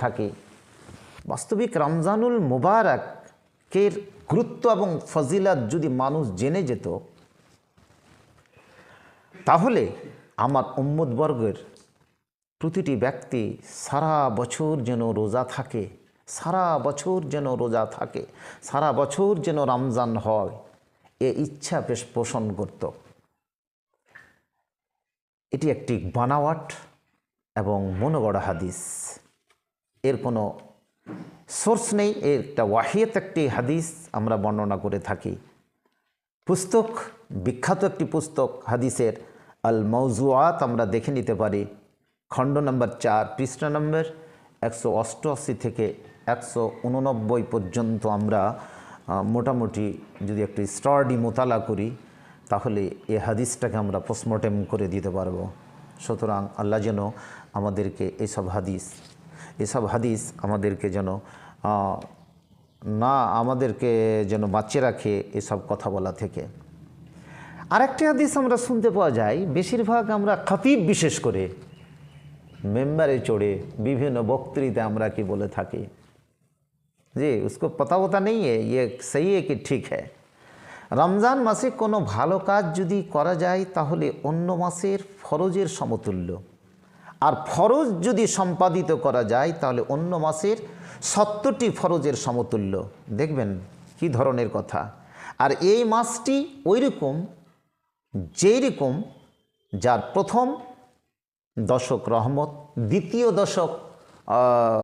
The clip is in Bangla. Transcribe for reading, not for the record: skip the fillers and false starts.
থাকি। বাস্তবিক রমজানুল মুবারকের গুরুত্ব এবং ফজিলত যদি মানুষ জেনে যেত, তাহলে আমার উম্মতবর্গের প্রতিটি ব্যক্তি সারা বছর যেন রোজা থাকে, সারা বছর যেন রোজা থাকে, সারা বছর যেন রমজান হয়, এ ইচ্ছা বেশ পোষণ করত। এটি একটি বানাওয়াট এবং মনোগড়া হাদিস, এর কোনো সোর্স নেই, এর একটা ওয়াহিয়াত একটি হাদিস আমরা বর্ণনা করে থাকি। পুস্তক, বিখ্যাত একটি পুস্তক হাদিসের আল মৌজুআত আমরা দেখে নিতে পারি, খণ্ড নম্বর 4, পৃষ্ঠা নম্বর 188 থেকে 189 পর্যন্ত আমরা মোটামুটি যদি একটু স্টাডি মোতালা করি, তাহলে এই হাদিসটাকে আমরা পোস্টমর্টেম করে দিতে পারবো। সুতরাং আল্লাহ যেন আমাদেরকে এসব হাদিস আমাদেরকে যেন বাঁচিয়ে রাখে এসব কথা বলা থেকে। আরেকটি হাদিস আমরা শুনতে পাওয়া যায়, বেশিরভাগ আমরা খতিব বিশেষ করে মেম্বারে চড়ে বিভিন্ন বক্তৃতা আমরা কি বলে থাকি যে उसको पता নেই ये सही है कि ठीक है। রমজান মাসে কোনো ভালো কাজ যদি করা যায় তাহলে অন্য মাসের ফরজের সমতুল্য, আর ফরজ যদি সম্পাদিত করা যায় তাহলে অন্য মাসের 70টি ফরজের সমতুল্য। দেখবেন কি ধরনের কথা। আর এই মাসটি ওই রকম যেই রকম যার প্রথম দশক রহমত, দ্বিতীয় দশক